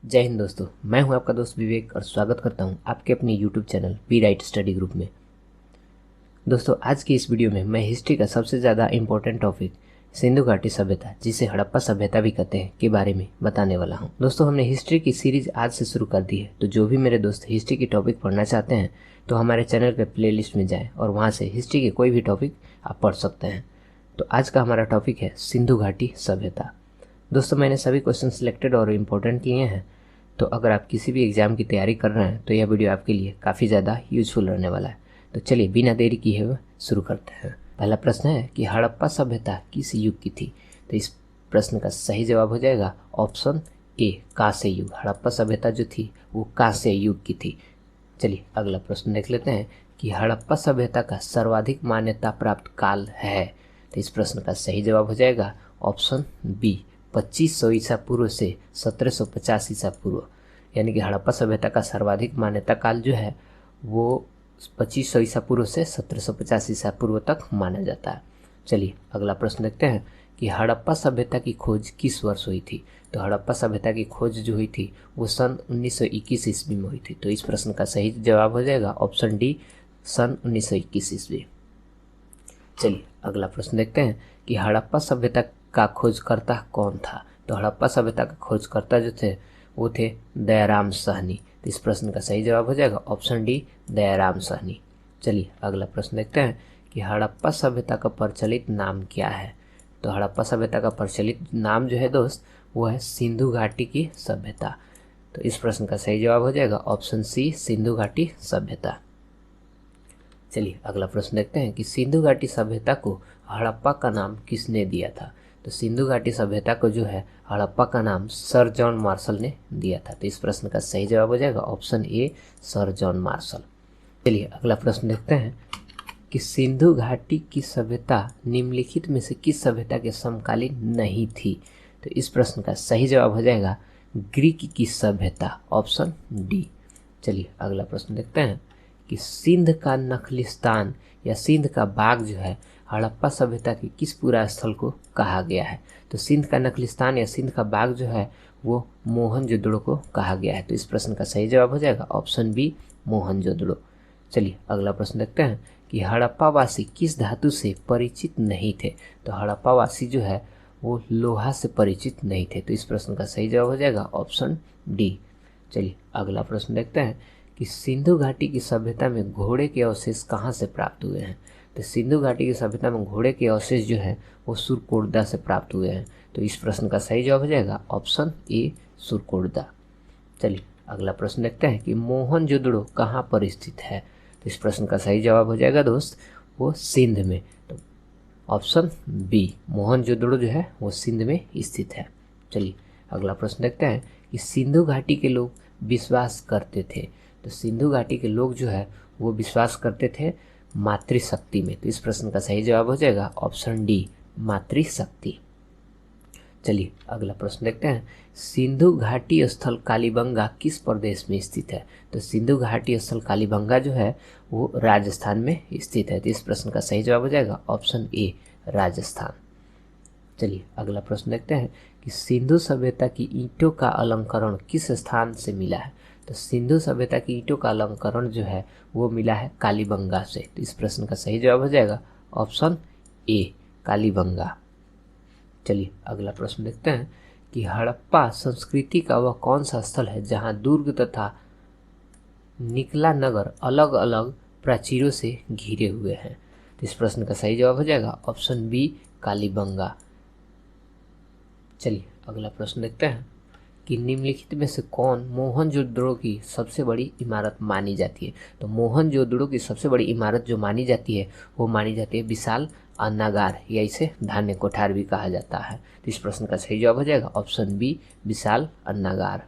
जय हिंद दोस्तों, मैं हूं आपका दोस्त विवेक और स्वागत करता हूं आपके अपने YouTube channel be right study group में। दोस्तों, आज की इस वीडियो में मैं हिस्ट्री का सबसे ज़्यादा इम्पोर्टेंट टॉपिक सिंधु घाटी सभ्यता, जिसे हड़प्पा सभ्यता भी कहते हैं, के बारे में बताने वाला हूं। दोस्तों, हमने हिस्ट्री की सीरीज आज से शुरू कर दी है, तो जो भी मेरे दोस्त हिस्ट्री की टॉपिक पढ़ना चाहते हैं तो हमारे चैनल के प्लेलिस्ट में जाएँ और वहाँ से हिस्ट्री के कोई भी टॉपिक आप पढ़ सकते हैं। तो आज का हमारा टॉपिक है सिंधु घाटी सभ्यता। दोस्तों, मैंने सभी क्वेश्चन सिलेक्टेड और इम्पोर्टेंट लिए हैं, तो अगर आप किसी भी एग्ज़ाम की तैयारी कर रहे हैं तो यह वीडियो आपके लिए काफ़ी ज़्यादा यूजफुल रहने वाला है। तो चलिए बिना देरी किए हुए शुरू करते हैं। पहला प्रश्न है कि हड़प्पा सभ्यता किस युग की थी? तो इस प्रश्न का सही जवाब हो जाएगा ऑप्शन ए, कांस्य युग। हड़प्पा सभ्यता जो थी वो कांस्य युग की थी। चलिए अगला प्रश्न देख लेते हैं कि हड़प्पा सभ्यता का सर्वाधिक मान्यता प्राप्त काल है। तो इस प्रश्न का सही जवाब हो जाएगा ऑप्शन बी, 2500 ईसा पूर्व से 1750 ईसा पूर्व। यानी कि हड़प्पा सभ्यता का सर्वाधिक मान्यता काल जो है वो 2500 ईसा पूर्व से 1750 ईसा पूर्व तक माना जाता है। चलिए अगला प्रश्न देखते हैं कि हड़प्पा सभ्यता की खोज किस वर्ष हुई थी? तो हड़प्पा सभ्यता की खोज जो हुई थी वो सन 1921 ईस्वी में हुई थी। तो इस प्रश्न का सही जवाब हो जाएगा ऑप्शन डी, सन 1921 ईस्वी। चलिए अगला प्रश्न देखते हैं कि हड़प्पा सभ्यता का खोजकर्ता कौन था? तो हड़प्पा सभ्यता का खोजकर्ता जो थे वो थे दयाराम साहनी। तो इस प्रश्न का सही जवाब हो जाएगा ऑप्शन डी, दयाराम साहनी। चलिए अगला प्रश्न देखते हैं कि हड़प्पा सभ्यता का प्रचलित नाम क्या है? तो हड़प्पा सभ्यता का प्रचलित नाम जो है दोस्त वो है सिंधु घाटी की सभ्यता। तो इस प्रश्न का सही जवाब हो जाएगा ऑप्शन सी, सिंधु घाटी सभ्यता। चलिए अगला प्रश्न देखते हैं कि सिंधु घाटी सभ्यता को हड़प्पा का नाम किसने दिया था? तो सिंधु घाटी सभ्यता को जो है हड़प्पा का नाम सर जॉन मार्शल ने दिया था। तो इस प्रश्न का सही जवाब हो जाएगा option A, sir John Marshall. चलिए अगला प्रश्न देखते हैं कि सिंधु घाटी की सभ्यता निम्नलिखित में से किस सभ्यता के समकालीन नहीं थी? तो इस प्रश्न का सही जवाब हो जाएगा ग्रीक की सभ्यता, ऑप्शन डी। चलिए अगला प्रश्न देखते हैं कि सिंध का नखलिस्तान या सिंध का बाग जो है हड़प्पा सभ्यता के किस पूरा स्थल को कहा गया है? तो सिंध का नखलिस्तान या सिंध का बाग जो है वो मोहनजोदड़ो को कहा गया है। तो इस प्रश्न का सही जवाब हो जाएगा ऑप्शन बी, मोहनजोदड़ो। चलिए अगला प्रश्न देखते हैं कि हड़प्पावासी किस धातु से परिचित नहीं थे? तो हड़प्पावासी जो है वो लोहा से परिचित नहीं थे। तो इस प्रश्न का सही जवाब हो जाएगा ऑप्शन डी। चलिए अगला प्रश्न देखते हैं कि सिंधु घाटी की सभ्यता में घोड़े के अवशेष कहाँ से प्राप्त हुए हैं? तो सिंधु घाटी की सभ्यता में घोड़े के अवशेष जो है वो सुरकोटदा से प्राप्त हुए हैं। तो इस प्रश्न का सही जवाब हो जाएगा ऑप्शन ए, सुरकोटदा। चलिए अगला प्रश्न देखते हैं कि मोहनजोदड़ो कहाँ पर स्थित है? तो इस प्रश्न का सही जवाब हो जाएगा दोस्त वो सिंध में। तो ऑप्शन बी, मोहनजोदड़ो जो है वो सिंध में स्थित है। चलिए अगला प्रश्न देखते हैं कि सिंधु घाटी के लोग विश्वास करते थे। तो सिंधु घाटी के लोग जो है वो विश्वास करते थे मातृशक्ति में। तो इस प्रश्न का सही जवाब हो जाएगा ऑप्शन डी, मातृशक्ति। चलिए अगला प्रश्न देखते हैं सिंधु घाटी स्थल कालीबंगा किस प्रदेश में स्थित है? तो सिंधु घाटी स्थल कालीबंगा जो है वो राजस्थान में स्थित है। तो इस प्रश्न का सही जवाब हो जाएगा ऑप्शन ए, राजस्थान। चलिए अगला प्रश्न देखते हैं कि सिंधु सभ्यता की ईंटों का अलंकरण किस स्थान से मिला है? तो सिंधु सभ्यता की ईंटों का अलंकरण जो है वो मिला है कालीबंगा से। तो इस प्रश्न का सही जवाब हो जाएगा ऑप्शन ए, कालीबंगा। चलिए अगला प्रश्न देखते हैं कि हड़प्पा संस्कृति का वह कौन सा स्थल है जहां दुर्ग तथा निकला नगर अलग अलग प्राचीरों से घिरे हुए हैं? तो इस प्रश्न का सही जवाब हो जाएगा ऑप्शन बी, कालीबंगा। चलिए अगला प्रश्न देखते हैं कि निम्नलिखित में से कौन मोहनजोदड़ो की सबसे बड़ी इमारत मानी जाती है? तो मोहनजोदड़ो की सबसे बड़ी इमारत जो मानी जाती है वो मानी जाती है विशाल अन्नागार, या इसे धान्य कोठार भी कहा जाता है। तो इस प्रश्न का सही जवाब हो जाएगा ऑप्शन बी, विशाल अन्नागार।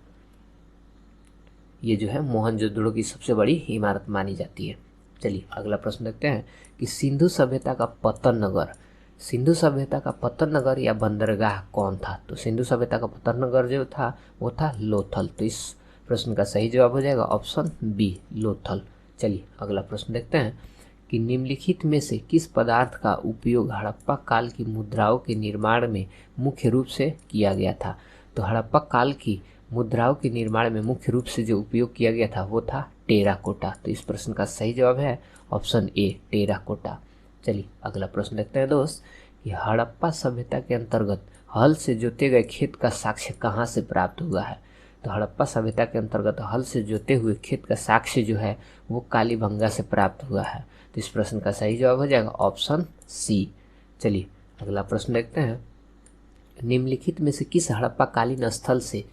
ये जो है मोहनजोदड़ो की सबसे बड़ी इमारत मानी जाती है। चलिए अगला प्रश्न देखते हैं कि सिंधु सभ्यता का पतन नगर, सिंधु सभ्यता का पतन नगर या बंदरगाह कौन था? तो सिंधु सभ्यता का पतन नगर जो था वो था लोथल। तो इस प्रश्न का सही जवाब हो जाएगा ऑप्शन बी, लोथल। चलिए अगला प्रश्न देखते हैं कि निम्नलिखित में से किस पदार्थ का उपयोग हड़प्पा काल की मुद्राओं के निर्माण में मुख्य रूप से किया गया था? तो हड़प्पा काल की मुद्राओं के निर्माण में मुख्य रूप से जो उपयोग किया गया था वो था टेराकोटा। तो इस प्रश्न का सही जवाब है ऑप्शन ए टेराकोटा। चलिए अगला प्रश्न देखते हैं दोस्त कि हड़प्पा सभ्यता के अंतर्गत हल से जोते गए खेत का साक्ष्य कहाँ से प्राप्त हुआ है। तो हड़प्पा सभ्यता के अंतर्गत हल से जोते हुए खेत का साक्ष्य जो है वो कालीबंगा से प्राप्त हुआ है। तो इस प्रश्न का सही जवाब हो जाएगा ऑप्शन सी। चलिए अगला प्रश्न देखते हैं, निम्नलिखित में से किस हड़प्पा कालीन स्थल से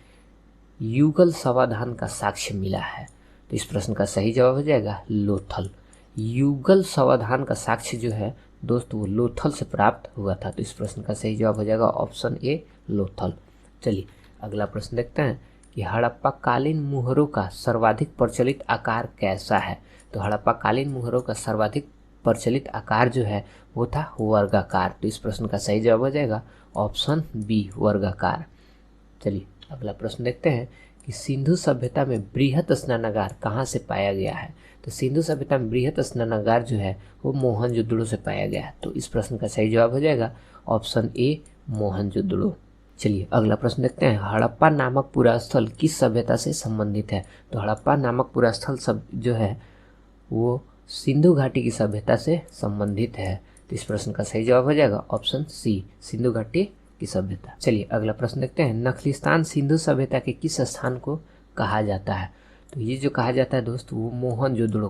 युगल समाधान का साक्ष्य मिला है। तो इस प्रश्न का सही जवाब हो जाएगा लोथल। युगल समाधान का साक्ष्य जो है दोस्त वो लोथल से प्राप्त हुआ था। तो इस प्रश्न का सही जवाब हो जाएगा ऑप्शन ए लोथल। चलिए अगला प्रश्न देखते हैं कि हड़प्पा कालीन मुहरों का सर्वाधिक प्रचलित आकार कैसा है। तो हड़प्पा कालीन मुहरों का सर्वाधिक प्रचलित आकार जो है वो था वर्गाकार। तो इस प्रश्न का सही जवाब हो जाएगा ऑप्शन बी वर्गाकार। चलिए अगला प्रश्न देखते हैं कि सिंधु सभ्यता में बृहत स्नानागार कहाँ से पाया गया है। तो सिंधु सभ्यता में बृहत स्नानागार जो है वो मोहनजोदड़ो से पाया गया है। तो इस प्रश्न का सही जवाब हो जाएगा ऑप्शन ए मोहनजोदड़ो। चलिए अगला प्रश्न देखते हैं, हड़प्पा नामक पूरा स्थल किस सभ्यता से संबंधित है। तो हड़प्पा नामक पूरा स्थल सब जो है वो सिंधु घाटी की सभ्यता से संबंधित है। तो इस प्रश्न का सही जवाब हो जाएगा ऑप्शन सी सिंधु घाटी की सभ्यता। चलिए अगला प्रश्न देखते हैं, नखलिस्तान सिंधु सभ्यता के किस स्थान को कहा जाता है। तो ये जो कहा जाता है दोस्त वो मोहनजोदड़ो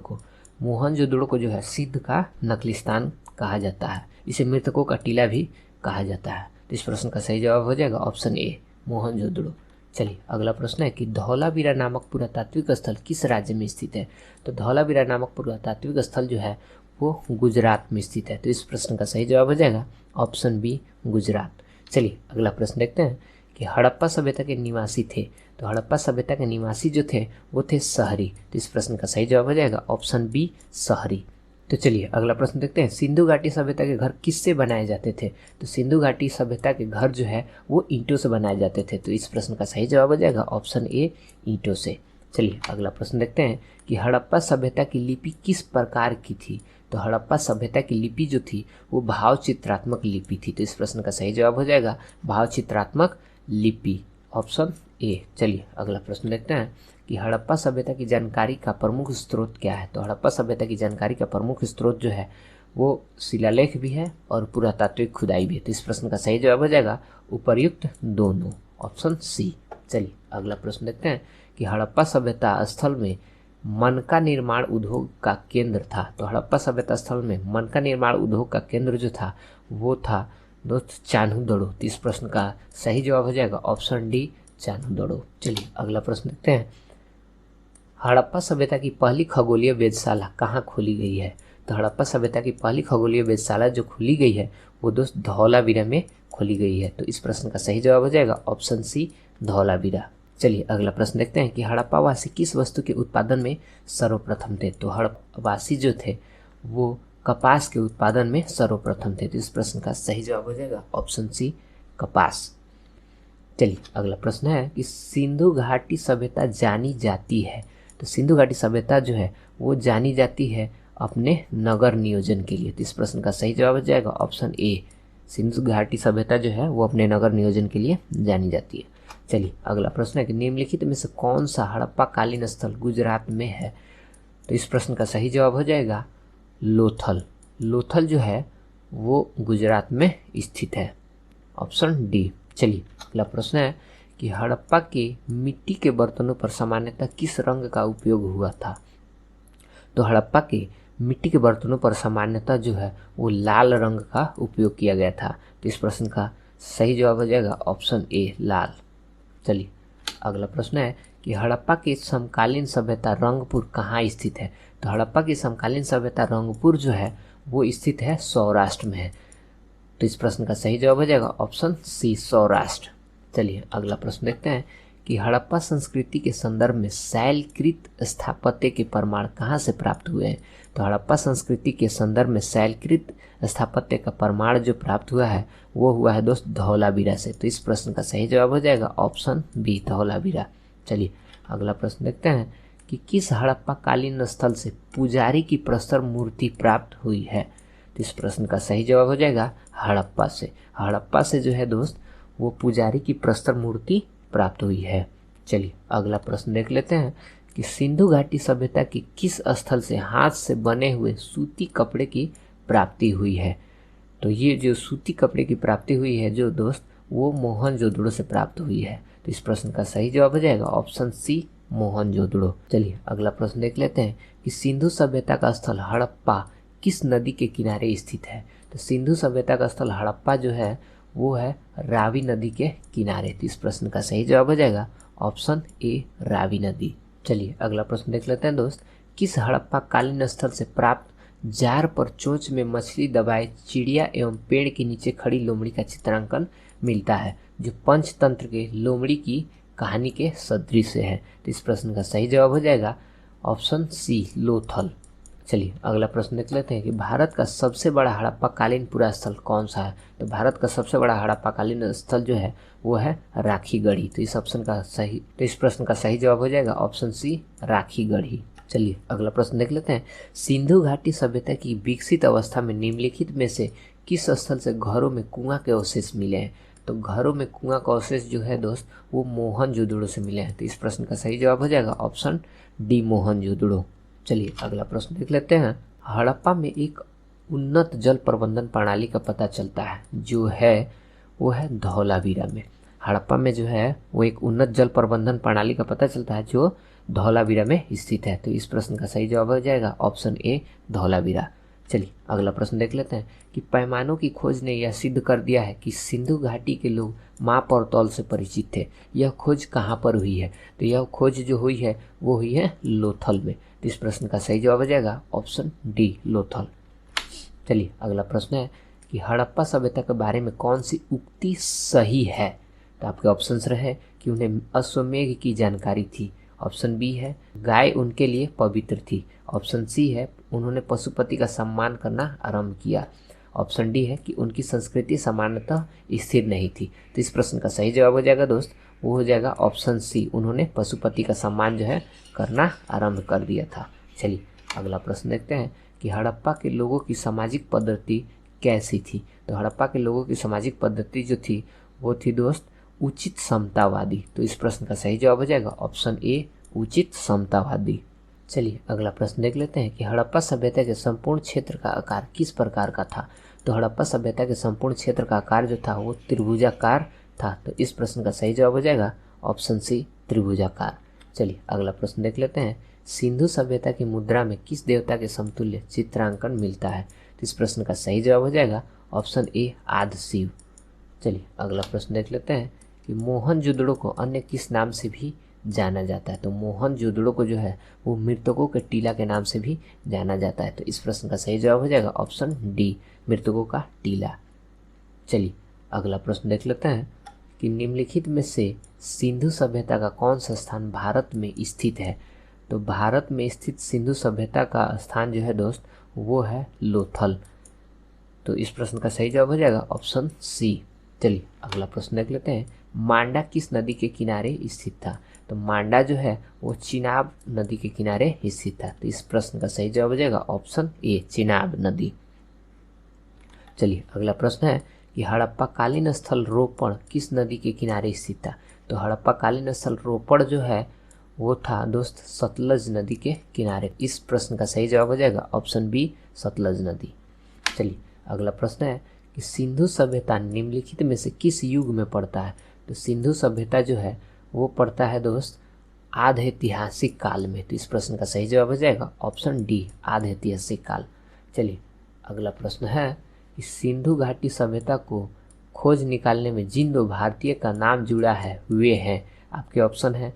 को जो है सिंध का नखलिस्तान कहा जाता है। इसे मृतकों का टीला भी कहा जाता है। तो इस प्रश्न का सही जवाब हो जाएगा ऑप्शन ए मोहनजोदड़ो। चलिए अगला प्रश्न है कि धौलावीरा नामक पुरातात्विक स्थल किस राज्य में स्थित है। तो धौलावीरा नामक पुरातात्विक स्थल जो है वो गुजरात में स्थित है। तो इस प्रश्न का सही जवाब हो जाएगा ऑप्शन बी गुजरात। चलिए अगला प्रश्न देखते हैं कि हड़प्पा सभ्यता के निवासी थे। तो हड़प्पा सभ्यता के निवासी जो थे वो थे शहरी। तो इस प्रश्न का सही जवाब हो जाएगा ऑप्शन बी शहरी। तो चलिए अगला प्रश्न देखते हैं, सिंधु घाटी सभ्यता के घर किससे बनाए जाते थे। तो सिंधु घाटी सभ्यता के घर जो है वो ईंटों से बनाए जाते थे। तो इस प्रश्न का सही जवाब हो जाएगा ऑप्शन ए ईंटों से। चलिए अगला प्रश्न देखते हैं कि हड़प्पा सभ्यता की लिपि किस प्रकार की थी। तो हड़प्पा सभ्यता की लिपि जो थी वो भाव चित्रात्मक लिपि थी। तो इस प्रश्न का सही जवाब हो जाएगा भाव चित्रात्मक लिपि ऑप्शन ए। चलिए अगला प्रश्न देखते हैं कि हड़प्पा सभ्यता की जानकारी का प्रमुख स्रोत क्या है। तो हड़प्पा सभ्यता की जानकारी का प्रमुख स्रोत जो है वो शिलालेख भी है और पुरातात्विक खुदाई भी है। तो इस प्रश्न का सही जवाब हो जाएगा उपर्युक्त दोनों ऑप्शन सी। चलिए अगला प्रश्न देखते हैं कि हड़प्पा सभ्यता स्थल में मनका निर्माण उद्योग का केंद्र था। तो हड़प्पा सभ्यता स्थल में मनका निर्माण उद्योग का केंद्र जो था वो था दोस्त चान्होदड़ो। तो इस प्रश्न का सही जवाब हो जाएगा ऑप्शन डी चान्होदड़ो। चलिए अगला प्रश्न देखते हैं, हड़प्पा सभ्यता की पहली खगोलीय वेधशाला कहाँ खोली गई है। तो हड़प्पा सभ्यता की पहली खगोलीय वेधशाला जो खोली गई है वो दोस्त धौलावीरा में खोली गई है। तो इस प्रश्न का सही जवाब हो जाएगा ऑप्शन सी धौलावीरा। चलिए अगला प्रश्न देखते हैं कि हड़प्पावासी किस वस्तु के उत्पादन में सर्वप्रथम थे। तो हड़प्पावासी जो थे वो कपास के उत्पादन में सर्वप्रथम थे। तो इस प्रश्न का सही जवाब हो जाएगा ऑप्शन सी कपास। चलिए अगला प्रश्न है कि सिंधु घाटी सभ्यता जानी जाती है। तो सिंधु घाटी सभ्यता जो है वो जानी जाती है अपने नगर नियोजन के लिए। तो इस प्रश्न का सही जवाब हो जाएगा ऑप्शन ए सिंधु घाटी सभ्यता जो है वो अपने नगर नियोजन के लिए जानी जाती है। चलिए अगला प्रश्न है कि निम्नलिखित में से कौन सा हड़प्पा कालीन स्थल गुजरात में है। तो इस प्रश्न का सही जवाब हो जाएगा लोथल। लोथल जो है वो गुजरात में स्थित है ऑप्शन डी। चलिए अगला प्रश्न है कि हड़प्पा के मिट्टी के बर्तनों पर सामान्यतः किस रंग का उपयोग हुआ था। तो हड़प्पा के मिट्टी के बर्तनों पर सामान्यतः जो है वो लाल रंग का उपयोग किया गया था। तो इस प्रश्न का सही जवाब हो जाएगा ऑप्शन ए लाल। चलिए अगला प्रश्न है कि हड़प्पा की समकालीन सभ्यता रंगपुर कहाँ स्थित है। तो हड़प्पा की समकालीन सभ्यता रंगपुर जो है वो स्थित है सौराष्ट्र में है। तो इस प्रश्न का सही जवाब हो जाएगा ऑप्शन सी सौराष्ट्र। चलिए अगला प्रश्न देखते हैं कि हड़प्पा संस्कृति के संदर्भ में शैलकृत स्थापत्य के प्रमाण कहाँ से प्राप्त हुए हैं। तो हड़प्पा संस्कृति के संदर्भ में शैलकृत स्थापत्य का प्रमाण जो प्राप्त हुआ है वो हुआ है दोस्त धौलावीरा से। तो इस प्रश्न का सही जवाब हो जाएगा ऑप्शन बी धौलावीरा। चलिए अगला प्रश्न देखते हैं कि किस हड़प्पा कालीन स्थल से पुजारी की प्रस्तर मूर्ति प्राप्त हुई है। तो इस प्रश्न का सही जवाब हो जाएगा हड़प्पा से। हड़प्पा से जो है दोस्त वो पुजारी की प्रस्तर मूर्ति प्राप्त हुई है। चलिए अगला प्रश्न देख लेते हैं कि सिंधु घाटी सभ्यता की किस स्थल से हाथ से बने हुए सूती कपड़े की प्राप्ति हुई है। तो ये जो सूती कपड़े की प्राप्ति हुई है जो दोस्त, वो मोहनजोदड़ो से प्राप्त हुई है। तो इस प्रश्न का सही जवाब हो जाएगा ऑप्शन सी, मोहनजोदड़ो। चलिए अगला प्रश्न देख लेते हैं कि सिंधु सभ्यता का स्थल हड़प्पा किस नदी के किनारे स्थित है। तो सिंधु सभ्यता का स्थल हड़प्पा जो है वो है रावी नदी के किनारे। तो इस प्रश्न का सही जवाब हो जाएगा ऑप्शन ए, रावी नदी। चलिए अगला प्रश्न देख लेते हैं दोस्त, किस हड़प्पा कालीन स्थल से प्राप्त जार पर चोंच में मछली दबाए चिड़िया एवं पेड़ के नीचे खड़ी लोमड़ी का चित्रांकन मिलता है, जो पंचतंत्र के लोमड़ी की कहानी के सदृश है। तो इस प्रश्न का सही जवाब हो जाएगा ऑप्शन सी, लोथल। चलिए अगला प्रश्न देख लेते हैं कि भारत का सबसे बड़ा हड़प्पा कालीन पुरा स्थल कौन सा है। तो भारत का सबसे बड़ा हड़प्पा कालीन स्थल जो है वो है राखीगढ़ी। तो इस प्रश्न का सही जवाब हो जाएगा ऑप्शन सी, राखीगढ़ी। चलिए अगला प्रश्न देख लेते हैं, सिंधु घाटी सभ्यता की विकसित अवस्था में निम्नलिखित में से किस स्थल से घरों में कुआं के अवशेष मिले हैं। तो घरों में कुआं का अवशेष जो है दोस्त वो मोहनजोदड़ो से मिले हैं। तो इस प्रश्न का सही जवाब हो जाएगा ऑप्शन डी, मोहनजोदड़ो। चलिए अगला प्रश्न देख लेते हैं, हड़प्पा में एक उन्नत जल प्रबंधन प्रणाली का पता चलता है जो है वो है धौलावीरा में। हड़प्पा में जो है वो एक उन्नत जल प्रबंधन प्रणाली का पता चलता है जो धौलावीरा में स्थित है। तो इस प्रश्न का सही जवाब हो जाएगा ऑप्शन ए, धौलावीरा। चलिए अगला प्रश्न देख लेते हैं कि पैमानों की खोज ने यह सिद्ध कर दिया है कि सिंधु घाटी के लोग माप और तौल से परिचित थे। यह खोज कहाँ पर हुई है। तो यह खोज जो हुई है वो हुई है लोथल में। तो इस प्रश्न का सही जवाब हो जाएगा ऑप्शन डी, लोथल। चलिए अगला प्रश्न है कि हड़प्पा सभ्यता के बारे में कौन सी उक्ति सही है। तो आपके ऑप्शंस रहे कि उन्हें अश्वमेघ की जानकारी थी, ऑप्शन बी है गाय उनके लिए पवित्र थी, ऑप्शन सी है उन्होंने पशुपति का सम्मान करना आरंभ किया, ऑप्शन डी है कि उनकी संस्कृति सामान्यतः स्थिर नहीं थी। तो इस प्रश्न का सही जवाब हो जाएगा दोस्त, वो हो जाएगा ऑप्शन सी, उन्होंने पशुपति का सम्मान जो है करना आरंभ कर दिया था। चलिए अगला प्रश्न देखते हैं कि हड़प्पा के लोगों की सामाजिक पद्धति कैसी थी। तो हड़प्पा के लोगों की सामाजिक पद्धति जो थी वो थी दोस्त उचित समतावादी। तो इस प्रश्न का सही जवाब हो जाएगा ऑप्शन ए, उचित समतावादी। चलिए अगला प्रश्न देख लेते हैं कि हड़प्पा सभ्यता के संपूर्ण क्षेत्र का आकार किस प्रकार का था। तो हड़प्पा सभ्यता के संपूर्ण क्षेत्र का आकार जो था वो त्रिभुजाकार था। तो इस प्रश्न का सही जवाब हो जाएगा ऑप्शन सी, त्रिभुजाकार। चलिए अगला प्रश्न देख लेते हैं, सिंधु सभ्यता की मुद्रा में किस देवता के समतुल्य चित्रांकन मिलता है। तो इस प्रश्न का सही जवाब हो जाएगा ऑप्शन ए, आदि शिव। चलिए अगला प्रश्न देख लेते हैं कि मोहनजोदड़ो को अन्य किस नाम से भी जाना जाता है। तो मोहनजोदड़ो को जो है वो मृतकों के टीला के नाम से भी जाना जाता है। तो इस प्रश्न का सही जवाब हो जाएगा ऑप्शन डी, मृतकों का टीला। चलिए अगला प्रश्न देख लेते हैं कि निम्नलिखित में से सिंधु सभ्यता का कौन सा स्थान भारत में स्थित है। तो भारत में स्थित सिंधु सभ्यता का स्थान जो है दोस्त वो है लोथल। तो इस प्रश्न का सही जवाब हो जाएगा ऑप्शन सी। चलिए अगला प्रश्न देख लेते हैं, मांडा किस नदी के किनारे स्थित था। तो मांडा जो है वो चिनाब नदी के किनारे स्थित था। तो इस प्रश्न का सही जवाब हो जाएगा ऑप्शन ए, चिनाब नदी। चलिए अगला प्रश्न है कि हड़प्पा कालीन स्थल रोपड़ किस नदी के किनारे स्थित था। तो हड़प्पा कालीन स्थल रोपड़ जो है वो था दोस्त सतलज नदी के किनारे। इस प्रश्न का सही जवाब हो जाएगा ऑप्शन बी, सतलज नदी। चलिए अगला प्रश्न है कि सिंधु सभ्यता निम्नलिखित में से किस युग में पड़ता है। तो सिंधु सभ्यता जो है वो पड़ता है दोस्त आध ऐतिहासिक काल में। तो इस प्रश्न का सही जवाब हो जाएगा ऑप्शन डी, आध ऐतिहासिक काल। चलिए अगला प्रश्न है कि सिंधु घाटी सभ्यता को खोज निकालने में जिन दो भारतीय का नाम जुड़ा है वे हैं, आपके ऑप्शन है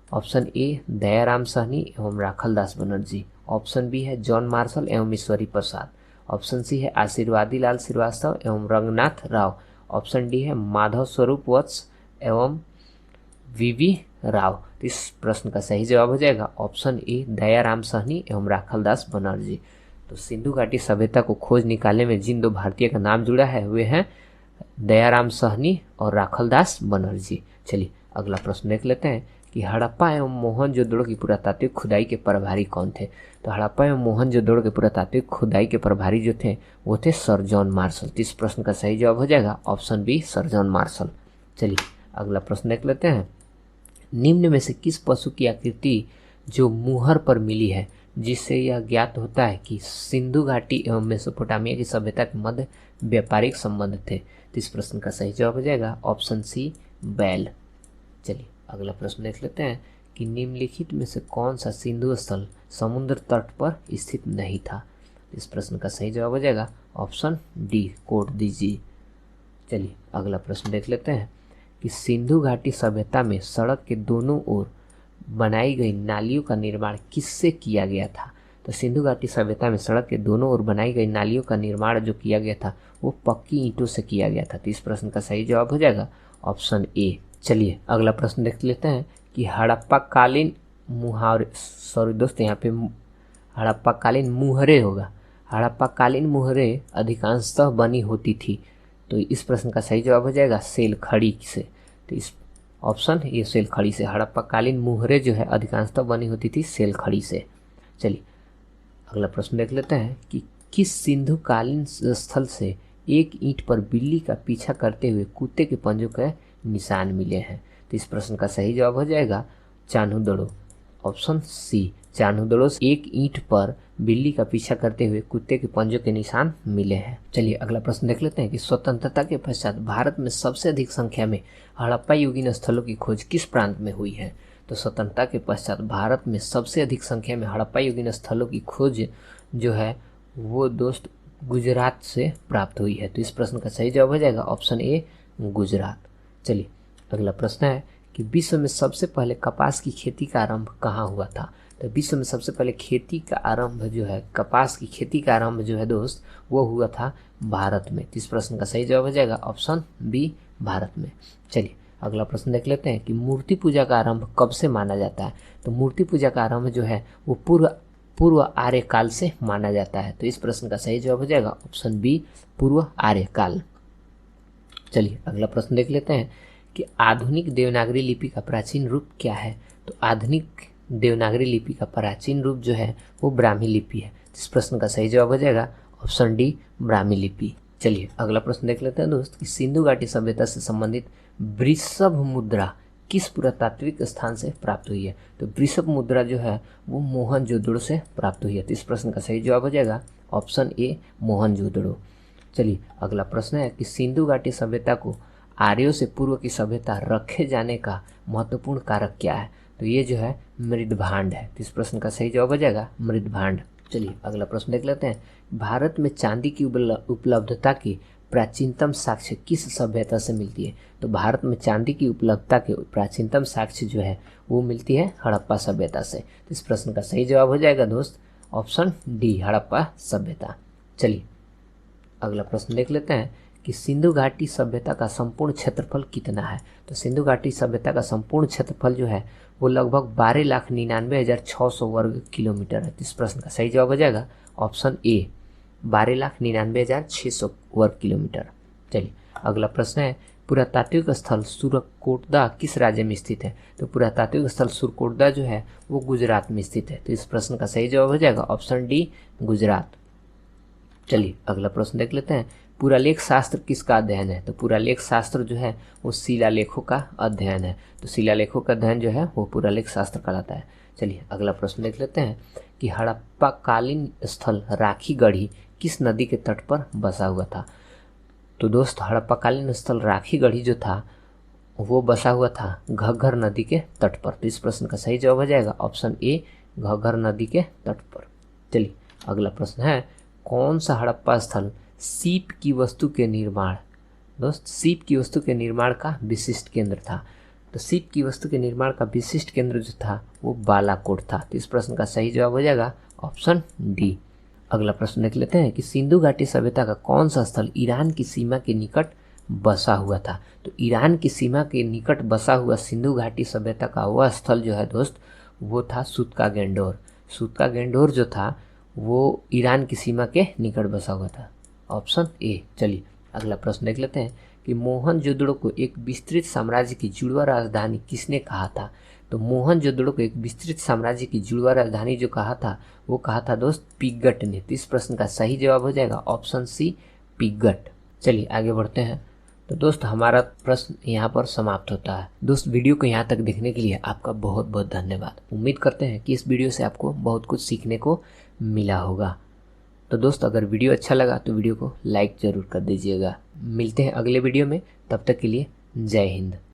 ऑप्शन ए, दयाराम साहनी एवं राखलदास बनर्जी, ऑप्शन बी है जॉन मार्शल एवं ईश्वरी प्रसाद, ऑप्शन सी है आशीर्वादी लाल श्रीवास्तव एवं रंगनाथ राव, ऑप्शन डी है माधव स्वरूप वत्स एवं वीवी राव। तो इस प्रश्न का सही जवाब हो जाएगा ऑप्शन ए, दयाराम साहनी एवं राखलदास बनर्जी। तो सिंधु घाटी सभ्यता को खोज निकालने में जिन दो भारतीय का नाम जुड़ा है वे हैं दयाराम साहनी और राखलदास बनर्जी। चलिए अगला प्रश्न देख लेते हैं कि हड़प्पा एवं मोहनजोदड़ो की पुरातात्विक खुदाई के प्रभारी कौन थे। तो हड़प्पा एवं मोहनजोदड़ो के पुरातात्विक खुदाई के प्रभारी जो थे वो थे सर जॉन मार्शल। तो इस प्रश्न का सही जवाब हो जाएगा option B, sir John Marshall. चलिए अगला प्रश्न देख लेते हैं, निम्न में से किस पशु की आकृति जो मुहर पर मिली है जिससे यह ज्ञात होता है कि सिंधु घाटी एवं मेसोपोटामिया की सभ्यता के मध्य व्यापारिक संबंध थे? तो इस प्रश्न का सही जवाब हो जाएगा ऑप्शन सी, बैल। चलिए अगला प्रश्न देख लेते हैं कि निम्नलिखित में से कौन सा सिंधु स्थल समुद्र तट पर स्थित नहीं था? इस प्रश्न का सही जवाब हो जाएगा ऑप्शन डी, कोट दीजिए। चलिए अगला प्रश्न देख लेते हैं कि सिंधु घाटी सभ्यता में सड़क के दोनों ओर बनाई गई नालियों का निर्माण किससे किया गया था? तो सिंधु घाटी सभ्यता में सड़क के दोनों ओर बनाई गई नालियों का निर्माण जो किया गया था वो पक्की ईंटों से किया गया था। तो इस प्रश्न का सही जवाब हो जाएगा ऑप्शन ए। चलिए अगला प्रश्न देख लेते हैं कि हड़प्पा कालीन मुहावरे, सॉरी दोस्त यहाँ पे हड़प्पा कालीन मुहरे होगा, हड़प्पा कालीन मुहरे अधिकांशतः बनी होती थी। तो इस प्रश्न का सही जवाब हो जाएगा सेल खड़ी से। तो इस ऑप्शन ये सेल खड़ी से, हड़प्पा कालीन मुहरे जो है अधिकांशतः बनी होती थी सेल खड़ी से। चलिए अगला प्रश्न देख लेते हैं कि किस सिंधु कालीन स्थल से एक ईंट पर बिल्ली का पीछा करते हुए कुत्ते के पंजों के निशान मिले हैं? तो इस प्रश्न का सही जवाब हो जाएगा चान्होदड़ो, ऑप्शन सी, चान्होदड़ो से एक ईंट पर बिल्ली का पीछा करते हुए कुत्ते के पंजों के निशान मिले हैं। चलिए अगला प्रश्न देख लेते हैं कि स्वतंत्रता के पश्चात भारत में सबसे अधिक संख्या में हड़प्पा युगीन स्थलों की खोज किस प्रांत में हुई है? तो स्वतंत्रता के पश्चात भारत में सबसे अधिक संख्या में हड़प्पा युगीन स्थलों की खोज जो है वो दोस्त गुजरात से प्राप्त हुई है। तो इस प्रश्न का सही जवाब हो जाएगा ऑप्शन ए, गुजरात। चलिए अगला प्रश्न है कि विश्व में सबसे पहले कपास की खेती का आरंभ कहाँ हुआ था? तो विश्व में सबसे पहले खेती का आरंभ जो है, कपास की खेती का आरंभ जो है दोस्त वो हुआ था भारत में। तो इस प्रश्न का सही जवाब हो जाएगा ऑप्शन बी, भारत में। चलिए अगला प्रश्न देख लेते हैं कि मूर्ति पूजा का आरंभ कब से माना जाता है? तो मूर्ति पूजा का आरंभ जो है वो पूर्व आर्य काल से माना जाता है। तो इस प्रश्न का सही जवाब हो जाएगा ऑप्शन बी, पूर्व आर्य काल। चलिए अगला प्रश्न देख लेते हैं कि आधुनिक देवनागरी लिपि का प्राचीन रूप क्या है? तो आधुनिक देवनागरी लिपि का प्राचीन रूप जो है वो ब्राह्मी लिपि है। इस प्रश्न का सही जवाब हो जाएगा ऑप्शन डी, ब्राह्मी लिपि। चलिए अगला प्रश्न देख लेते हैं दोस्त कि सिंधु घाटी सभ्यता से संबंधित वृषभ मुद्रा किस पुरातात्विक स्थान से प्राप्त हुई है? तो वृषभ मुद्रा जो है वो मोहनजोदड़ो से प्राप्त हुई है। तो इस प्रश्न का सही जवाब हो जाएगा ऑप्शन ए, मोहनजोदड़ो। चलिए अगला प्रश्न है कि सिंधु घाटी सभ्यता को आर्यों से पूर्व की सभ्यता रखे जाने का महत्वपूर्ण कारक क्या है? तो ये जो है मृदभांड है। तो इस प्रश्न का सही जवाब हो जाएगा मृदभांड। चलिए अगला प्रश्न देख लेते हैं, भारत में चांदी की उपलब्धता की प्राचीनतम साक्ष्य किस सभ्यता से मिलती है? तो भारत में चांदी की उपलब्धता के प्राचीनतम साक्ष्य जो है वो मिलती है हड़प्पा सभ्यता से। तो इस प्रश्न का सही जवाब हो जाएगा दोस्त ऑप्शन डी, हड़प्पा सभ्यता। चलिए अगला प्रश्न देख लेते हैं कि सिंधु घाटी सभ्यता का संपूर्ण क्षेत्रफल कितना है? तो सिंधु घाटी सभ्यता का संपूर्ण क्षेत्रफल जो है वो लगभग 12,99,600 वर्ग किलोमीटर है। इस प्रश्न का सही जवाब हो जाएगा ऑप्शन ए, 12,99,600 वर्ग किलोमीटर। चलिए अगला प्रश्न है पुरातात्विक स्थल सुरकोटदा किस राज्य में स्थित है? तो पुरातात्विक स्थल सुरकोटदा जो है वो गुजरात में स्थित है। तो इस प्रश्न का सही जवाब हो जाएगा ऑप्शन डी, गुजरात। चलिए अगला प्रश्न देख लेते हैं, पुरालेख शास्त्र किसका अध्ययन है? तो पुरालेख शास्त्र जो है वो शिलालेखों का अध्ययन है। तो शिलालेखों का अध्ययन जो है वो पुरालेख शास्त्र कहलाता है। चलिए अगला प्रश्न देख लेते हैं कि हड़प्पा कालीन स्थल राखी गढ़ी किस नदी के तट पर बसा हुआ था? तो दोस्त हड़प्पा कालीन स्थल राखी गढ़ी जो था वो बसा हुआ था घग्गर नदी के तट पर। तो इस प्रश्न का सही जवाब हो जाएगा ऑप्शन ए, घग्गर नदी के तट पर। चलिए अगला प्रश्न है, कौन सा हड़प्पा स्थल सीप की वस्तु के निर्माण, दोस्त सीप की वस्तु के निर्माण का विशिष्ट केंद्र था? तो सीप की वस्तु के निर्माण का विशिष्ट केंद्र जो था वो बालाकोट था। तो इस प्रश्न का सही जवाब हो जाएगा ऑप्शन डी। अगला प्रश्न देख लेते हैं कि सिंधु घाटी सभ्यता का कौन सा स्थल ईरान की सीमा के निकट बसा हुआ था? तो ईरान की सीमा के निकट बसा हुआ सिंधु घाटी सभ्यता का वह स्थल जो है दोस्त वो था सूतका गेंडोर। सूतका गेंडोर जो था वो ईरान की सीमा के निकट बसा हुआ था, ऑप्शन ए। चलिए अगला प्रश्न देख लेते हैं कि मोहनजोदड़ो को एक विस्तृत साम्राज्य की जुड़वा राजधानी किसने कहा था? तो मोहनजोदड़ो को एक विस्तृत साम्राज्य की जुड़वा राजधानी जो कहा था वो कहा था दोस्त पिग्गट ने। तो इस प्रश्न का सही जवाब हो जाएगा ऑप्शन सी, पिग्गट। चलिए आगे बढ़ते हैं। तो दोस्त हमारा प्रश्न यहाँ पर समाप्त होता है। दोस्त वीडियो को यहाँ तक देखने के लिए आपका बहुत बहुत धन्यवाद। उम्मीद करते हैं कि इस वीडियो से आपको बहुत कुछ सीखने को मिला होगा। तो दोस्त अगर वीडियो अच्छा लगा तो वीडियो को लाइक ज़रूर कर दीजिएगा। मिलते हैं अगले वीडियो में, तब तक के लिए जय हिंद।